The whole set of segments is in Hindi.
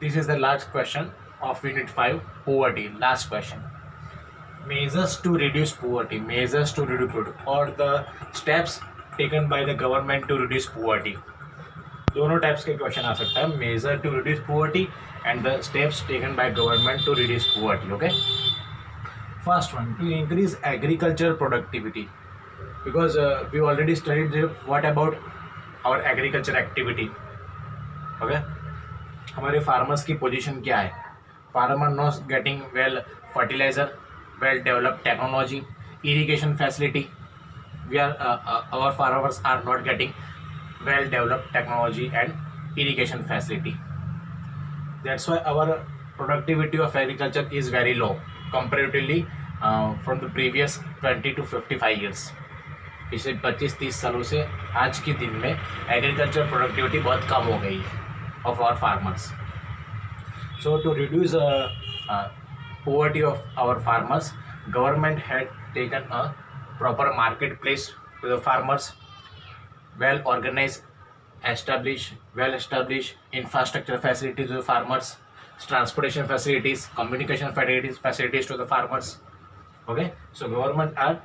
This is the last question of Unit 5, poverty. Last question. Measures to reduce poverty. Measures to reduce poverty, or the steps taken by the government to reduce poverty. दोनों टाइप्स के क्वेश्चन आ सकता है, major to reduce poverty and the steps taken by government to reduce poverty. Okay. First one, to increase agricultural productivity, because we already studied what about our agriculture activity. Okay. हमारे फार्मर्स की पोजीशन क्या है? Farmer not getting well fertilizer, well developed technology, irrigation facility. We are our farmers are not getting well developed technology and irrigation facility. That's why our productivity of agriculture is very low comparatively from the previous 20 to 55 years. पिछले 25-30 सालों से आज के दिन में एग्रीकल्चर प्रोडक्टिविटी बहुत कम हो गई of our farmers. So to reduce poverty of our farmers, government had taken a proper marketplace to the farmers, well organized, established infrastructure facilities to the farmers, transportation facilities, communication facilities to the farmers. Okay, so government are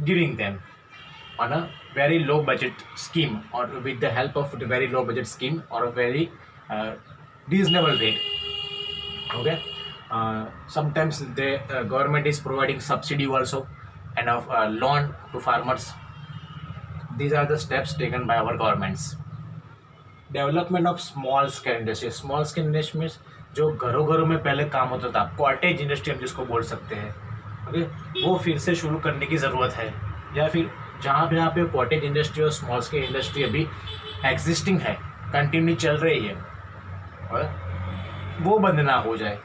giving them on a very low budget scheme, or with the help of the very low budget scheme, or a very reasonable rate. Okay, sometimes the government is providing subsidy also and of loan to farmers. These are the steps taken by our governments. Development of small scale industry. Small scale industry में जो घरों घरों में पहले काम होता था, कॉटेज इंडस्ट्री हम जिसको बोल सकते हैं, ओके, वो फिर से शुरू करने की ज़रूरत है. या फिर जहाँ पे कॉटेज इंडस्ट्री और स्मॉल स्केल इंडस्ट्री अभी एग्जिस्टिंग है, कंटिन्यू चल रही है, और वो बंद ना हो जाए.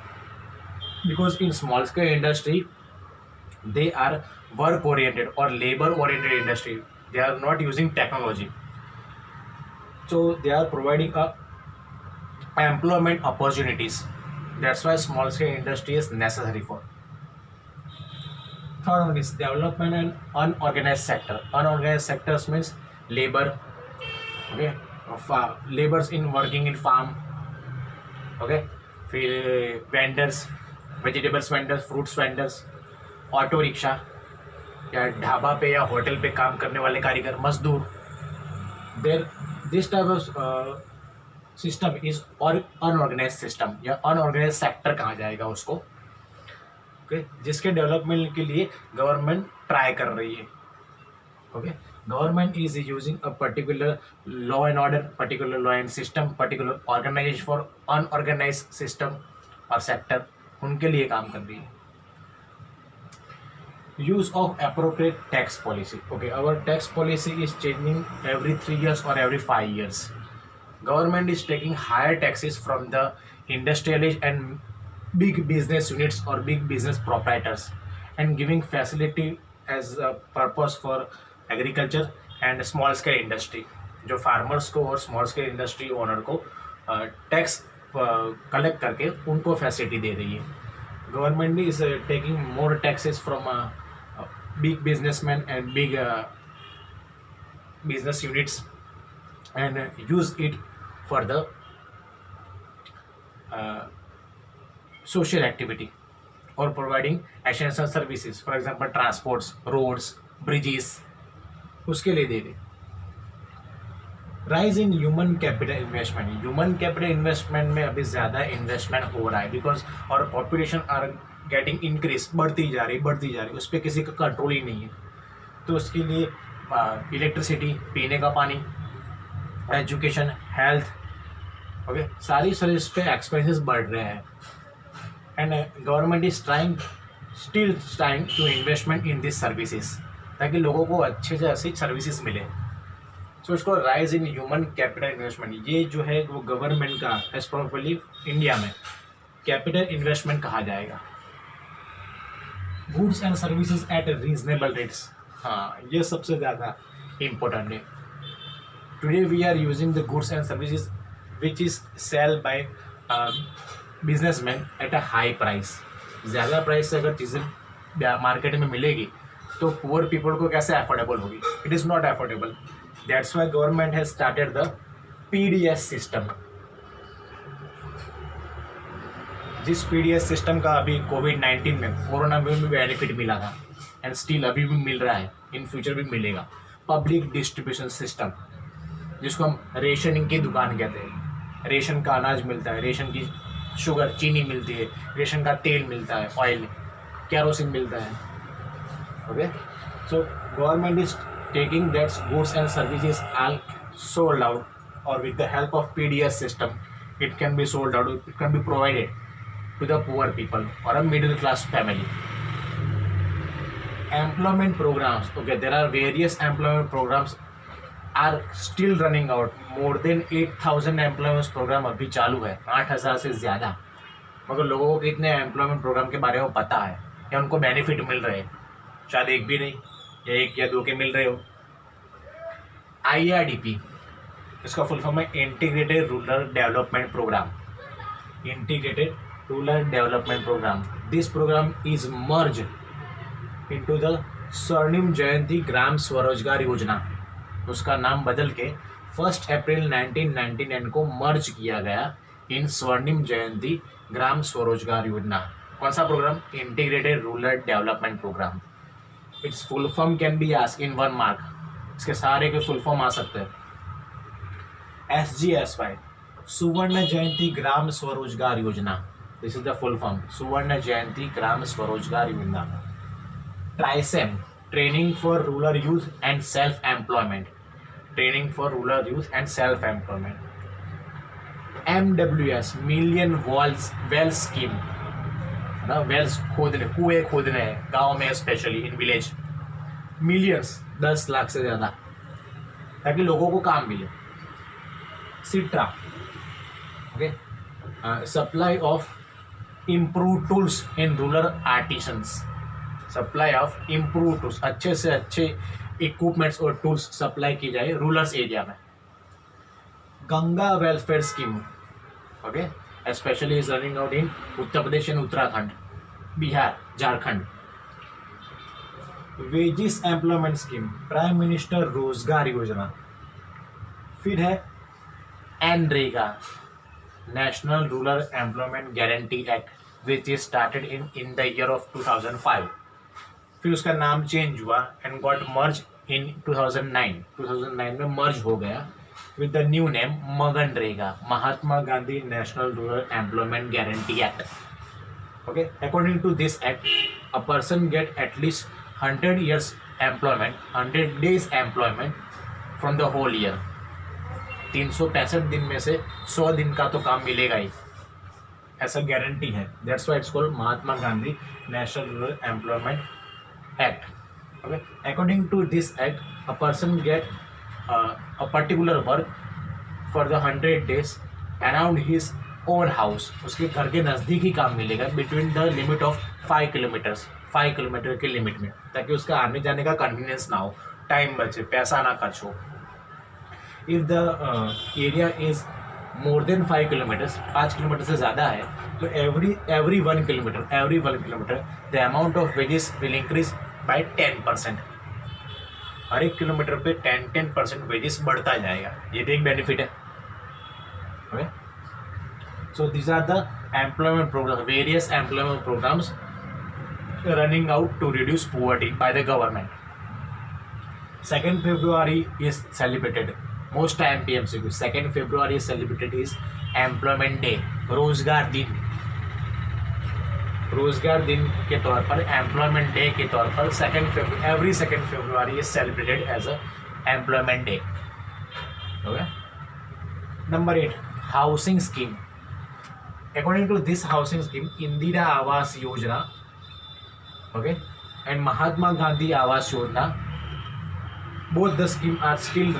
Because in small scale industry they are work oriented और labour oriented industry. They are not using technology. So they are providing employment opportunities. That's why small scale industry is necessary for. Third one is development and unorganized sector. Unorganized sectors means labor, okay, laborers in working in farm, okay, फिर vendors, vegetables vendors, fruits vendors, auto rickshaw या ढाबा पे या होटल पे काम करने वाले कारीगर, मजदूर. There this type of system is और अनऑर्गेनाइज सिस्टम या अनऑर्गेनाइज सेक्टर कहा जाएगा उसको. ओके, जिसके डेवलपमेंट के लिए गवर्नमेंट ट्राई कर रही है. Okay, government is using a particular law and order, particular law and system, particular organization for unorganized system और सेक्टर, उनके लिए काम कर रही है. Use of appropriate tax policy. Okay, our tax policy is changing every 3 years or every 5 years. Government is taking higher taxes from the industrialists and big business units or big business proprietors, and giving facility as a purpose for agriculture and small scale industry. जो farmers को और small scale industry owner को tax collect करके उनको facility दे रही है. Government is taking more taxes from big businessmen and big business units, and use it for the social activity or providing essential services, for example transports, roads, bridges, उसके लिए दे रहे. Rise in human capital investment. Human capital investment में अभी ज़्यादा इन्वेस्टमेंट हो रहा है, बिकॉज और पॉपुलेशन आर गेटिंग इंक्रीज, बढ़ती जा रही, उस पर किसी का कंट्रोल ही नहीं है. तो उसके लिए इलेक्ट्रिसिटी, पीने का पानी, एजुकेशन, हेल्थ, ओके, सारी सर्विस पे एक्सपेंसेस बढ़ रहे हैं. And government is still trying to investment in this services, ताकि लोगों को अच्छे से अच्छी सर्विसेज मिले. सो इसको rise in human capital investment, ये जो है वो गवर्नमेंट का एज प्रॉपरली इंडिया में कैपिटल इन्वेस्टमेंट कहा जाएगा. Goods and services at reasonable rates. हाँ, ये सबसे ज़्यादा इम्पोर्टेंट है. Today we are using the goods and services which is sale by businessman at a high price. ज़्यादा प्राइस से अगर चीज़ें मार्केट में मिलेगी तो पुअर पीपल को कैसे अफोर्डेबल होगी? It is not affordable. That's why government has started the PDS system. जिस पीडीएस सिस्टम का अभी कोविड-19 में, कोरोना में भी बेनिफिट मिला था एंड स्टिल अभी भी मिल रहा है, इन फ्यूचर भी मिलेगा, पब्लिक डिस्ट्रीब्यूशन सिस्टम, जिसको हम रेशनिंग की दुकान कहते हैं। रेशन का अनाज मिलता है, रेशन की शुगर चीनी मिलती है, रेशन का तेल मिलता है, ऑयल, केरोसिन मिलता है। Okay, so government is taking that's goods and services are sold out, or with the help of PDS system it can be sold out, it can be provided to the poor people or a middle class family. Employment programs, okay, there are various employment programs are still running out. more than 8,000 employment program अभी चालू है, 8,000 से ज़्यादा। मगर लोगों को कितने एम्प्लॉयमेंट प्रोग्राम के बारे में पता है या उनको बेनिफिट मिल रहे हैं? शायद एक भी नहीं, या एक या दो के मिल रहे हो। IRDP, इसका फुल फॉर्म है integrated rural development programme. Integrated rural development programme, this programme is merge into the Swarnim Jayanti Gram Swarozgar योजना। उसका नाम बदल के 1 अप्रैल 1999 को मर्ज किया गया इन स्वर्णिम जयंती ग्राम स्वरोजगार योजना। कौन सा programme? Integrated rural development programme. Its full form can be asked in 1 mark. इसके सारे के फुल फॉर्म आ सकते हैं। SGSY, Suvarna Jayanti Gram Swarozgar Yojana, this is the full form, Suvarna Jayanti Gram Swarozgar Yojana. TRYSEM, training for rural youth and self employment, training for rural youth and self employment. MWS, million well scheme, ना वेल्स खोदने, कुएं खोदने हैं गाँव में, specially in village, millions, 10 lakh से ज़्यादा, ताकि लोगों को काम मिले। SITRA, okay, supply of improve tools in rural artisans, supply of improve tools, अच्छे से अच्छे इक्विपमेंट्स और टूल्स सप्लाई की जाए रूरल एरिया में। Ganga welfare scheme, okay, specially is running out in Uttar Pradesh and Uttarakhand, Bihar, Jharkhand. Wages employment scheme, prime minister Rozgar Yojana. फिर है NREGA, national rural employment guarantee act, which is started in the year of 2005। फिर उसका नाम चेंज हुआ एंड गॉट मर्ज इन 2009। 2009 में मर्ज हो गया with the new name MNREGA, Mahatma Gandhi national rural employment guarantee act. Okay, according to this act, a person get at least 100 years employment, 100 days employment from the whole year। 365 दिन में से 100 दिन का तो काम मिलेगा ही, ऐसा गारंटी है। That's why it's called Mahatma Gandhi national rural employment act. Okay, according to this act, a person get a particular work for the 100 days around his own house, उसके घर के नज़दीक ही काम मिलेगा, between the limit of 5 kilometres, 5 kilometre के लिमिट में, ताकि उसका आने जाने का कन्वीनियंस ना हो, टाइम बचे, पैसा ना खर्च हो। If the area is more than 5 kilometres, 5 kilometre से ज़्यादा है, तो every 1 kilometre the amount of wages will increase by 10%। हर एक किलोमीटर पे 10% वेजेस बढ़ता जाएगा। ये भी एक बेनिफिट है। Okay, so this are the employment programme, various employment programmes running out to reduce poverty by the government. 2nd February is celebrated, most time PMCQ, 2nd February is celebrated is employment day, रोजगार दिन। रोजगार दिन के तौर पर, एम्प्लॉयमेंट डे के तौर पर every 2nd February is celebrated as a employment day। Okay? Number 8, housing scheme। According to this housing scheme, Indira Awas Yojana, okay, and Mahatma Gandhi Awas Yojana, both the scheme are still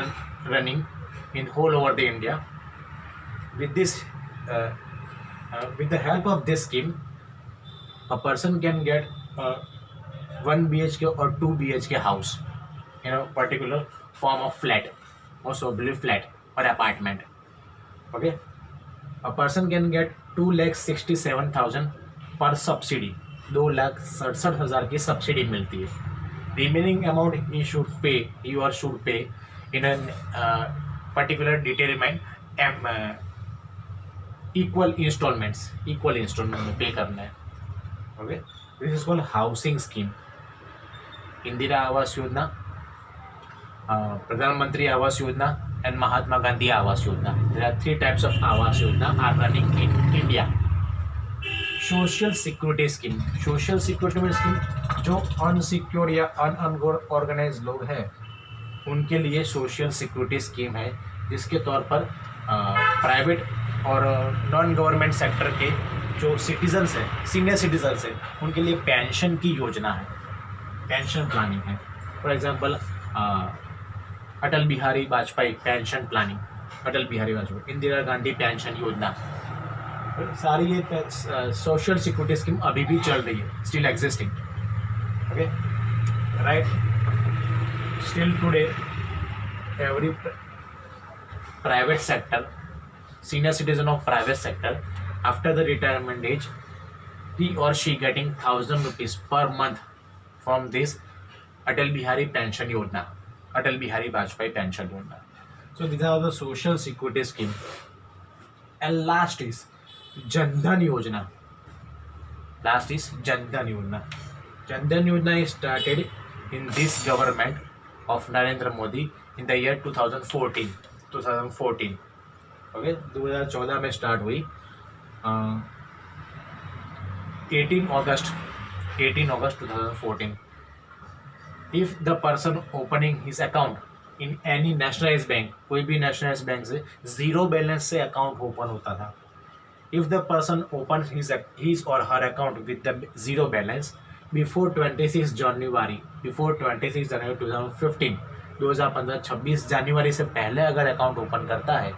running in whole over the India. With this, with the help of this scheme, a person can get 1 BHK or 2 BHK house in a particular form of flat, or probably flat or apartment. Okay, a person can get 2,67,000 per subsidy, 2,67,000 की सब्सिडी मिलती है। Remaining amount he should pay in a particular determined equal instalment में पे करना है. Okay, this is called housing scheme. Indira Awas Yojana, प्रधानमंत्री Awas Yojana and Mahatma Gandhi Awas Yojana. There are 3 types of Awas Yojana are running in India. Social security scheme. Social security scheme जो अनसिक्योर्ड या अनऑर्गेनाइज लोग हैं उनके लिए सोशल सिक्योरिटी स्कीम है, जिसके तौर पर प्राइवेट और नॉन गवर्नमेंट सेक्टर के जो सिटीजन्स हैं, सीनियर सिटीजन्स हैं, उनके लिए पेंशन की योजना है, पेंशन प्लानिंग है. For example Atal Bihari Vajpayee pension planning, Atal Bihari Vajpayee, Indira Gandhi pension योजना, सारी ये सोशल सिक्योरिटी स्कीम अभी भी चल रही है, still existing. Okay, right. Still today every private sector, senior citizen of private sector, after the retirement age, he or she getting 1,000 rupees per month from this Atal Bihari pension yojana, Atal Bihari Vajpayee pension yojana. So these are the social security scheme. And last is Jan Dhan Yojana. Last is Jan Dhan Yojana. Jan Dhan Yojana is started in this government of Narendra Modi in the year 2014. Okay, 2014 में स्टार्ट हुई. 18 अगस्त 2014. If the person opening his account in any nationalize bank, कोई भी नेशनलाइज बैंक से जीरो बैलेंस से अकाउंट ओपन होता था. If the person open his और her account with the zero balance before 26 जनवरी 2015, 2015-26 जनवरी से पहले अगर अकाउंट ओपन करता है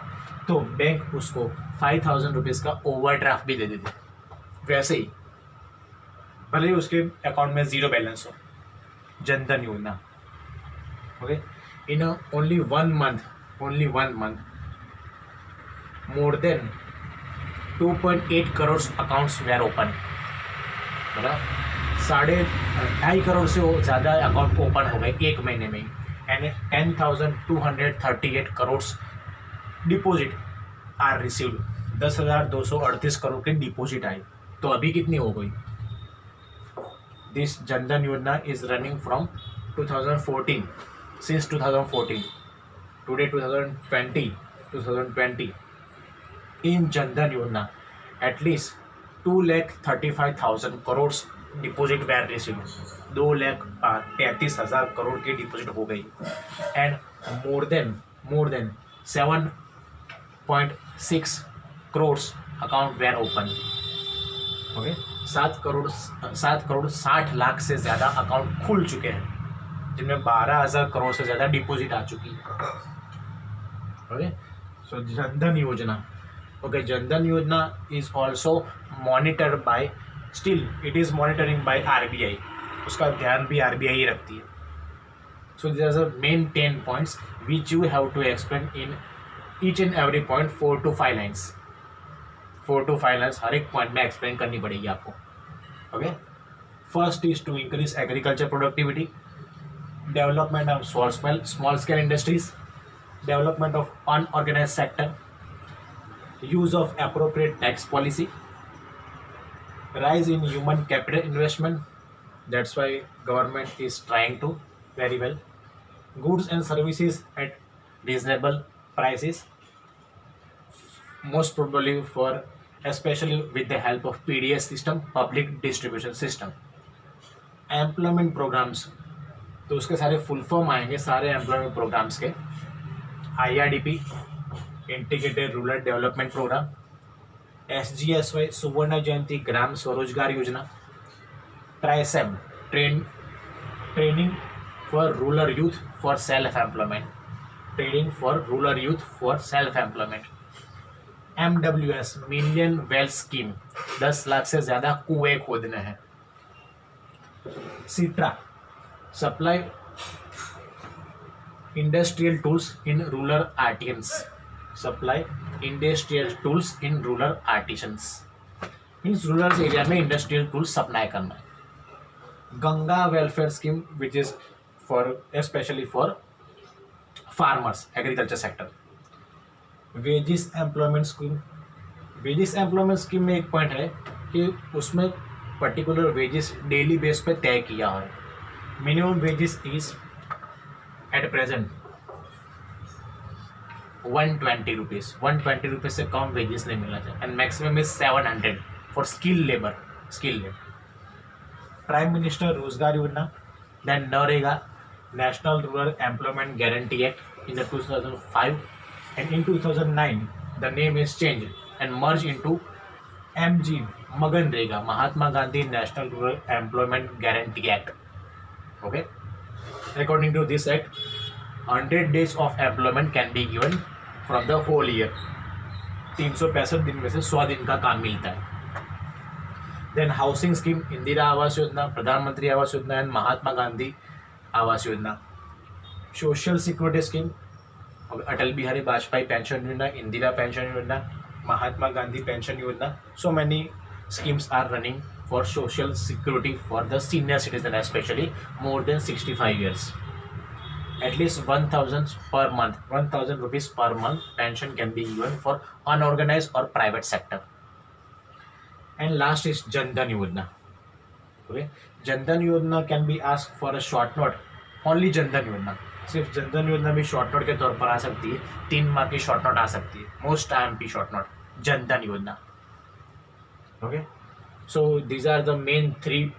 तो बैंक उसको 5,000 रुपीज़ का ओवरड्राफ्ट भी दे देते. वैसे ही भले ही उसके अकाउंट में जीरो बैलेंस हो. Jandhan Yojana. Okay, in only one month more than 2.8 crore accounts were open. मतलब 2.5 करोड़ से ज़्यादा अकाउंट ओपन हो गए एक महीने में ही. And 10,238 crore deposit are received. 10,238 crore की डिपॉजिट आई. तो अभी कितनी हो गई? This Jan Dhan Yojana is running from 2014, since 2014 today 2020. इन जनधन योजना एटलीस्ट 2,35,000 करोड़ डिपॉजिट वैर रिसीव्ड. 2,33,000 करोड़ की डिपॉजिट हो गई. And more than 7.6 crore account वैर ओपन. ओके, 7 करोड़ 60 लाख से ज़्यादा अकाउंट खुल चुके हैं, जिनमें 12,000 करोड़ से ज़्यादा डिपॉजिट आ चुकी है. Okay, so Jan Dhan Yojana. Okay, Jan Dhan Yojana is also monitored by, still it is monitoring by RBI. उसका ध्यान भी RBI ही रखती है. So there are the main 10 points which you have to explain in each and every point 4 to 5 lines. 4 to 5 lines हर एक पॉइंट में एक्सप्लेन करनी पड़ेगी आपको. Okay, first is to increase agriculture productivity, development of small scale industries, development of unorganised sector, use of appropriate tax policy, rise in human capital investment, that's why government is trying to very well, goods and services at reasonable prices, most probably for especially with the help of PDS system, public distribution system, employment programs. तो उसके सारे फुल फॉर्म आएंगे सारे एम्प्लॉयमेंट प्रोग्राम्स के. IRDP integrated rural development programme, SGSY Suvarna Jayanti Gram Swarozgar Yojana, TRYSEM training for rural youth for self employment, MWS million well scheme, 10 lakh से ज़्यादा कुएं खोदने हैं. SITRA supply industrial tools in rural artisans, supply industrial tools in rural artisans means rural area में इंडस्ट्रियल टूल्स सप्लाई करना है. Ganga welfare scheme which is for specially for farmers, agriculture sector. Wages employment scheme wages employment scheme में एक पॉइंट है कि उसमें पर्टिकुलर वेजेस डेली बेस पे तय किया है. Minimum wages is at present 120 rupees. 120 rupees से कम वेजेस नहीं मिलना चाहिए. And maximum is 700 for skill labour. Prime minister Rozgar Yojana, then NREGA, national rural employment guarantee act in the 2005, and in 2009 the name is changed and merged into MG, Maganrega, Mahatma Gandhi National Rural Employment Guarantee Act. Okay, according to this act 100 days of employment can be given from the whole year. 365 दिन में से 100 दिन का काम मिलता है. Then housing scheme, Indira Awas Yojana, प्रधानमंत्री Awas Yojana and Mahatma Gandhi Awas Yojana. Social security scheme, Atal Bihari Vajpayee pension योजना, इंदिरा पेंशन योजना, महात्मा गांधी पेंशन योजना. So many schemes are running for social security for the senior citizen, especially more than 65 years. At least 1000 per month, 1000 rupees per month pension can be given for unorganized or private sector. And last is Jan Dhan Yojana. Okay, Jan Dhan Yojana can be asked for a short note. Only Jan Dhan Yojana. सिर्फ जन धन योजना भी शॉर्ट नोट के तौर पर आ सकती है. 3 मार्क की शॉर्ट नोट आ सकती है. Most IMP short note Jan Dhan योजना. Okay, so these are the main 3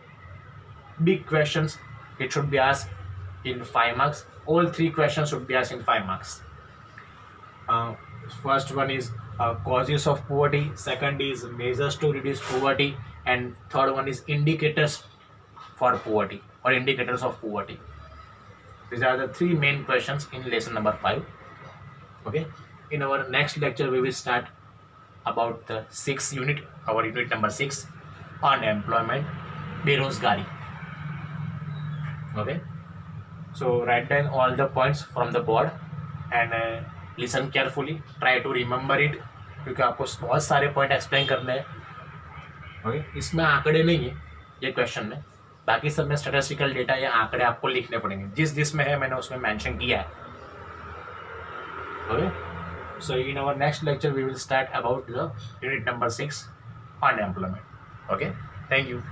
big questions it should be asked in 5 marks. All 3 questions should be asked in 5 marks. First one is causes of poverty, second is measures to reduce poverty, and third one is indicators for poverty or indicators of poverty. These are the 3 main questions in lesson number 5. Okay, in our next lecture we will start about the 6th unit, our unit number 6, unemployment, berozgari. Okay, so write down all the points from the board and listen carefully, try to remember it, क्योंकि आपको बहुत सारे पॉइंट एक्सप्लेन करने हैं. ओके, इसमें आंकड़े नहीं है ये क्वेश्चन में, बाकी सब में स्टैटिस्टिकल डेटा या आंकड़े आपको लिखने पड़ेंगे. जिस जिसमें है मैंने उसमें मेंशन किया है. Okay, so in our next lecture we will start about the unit number 6, unemployment. Okay, thank you.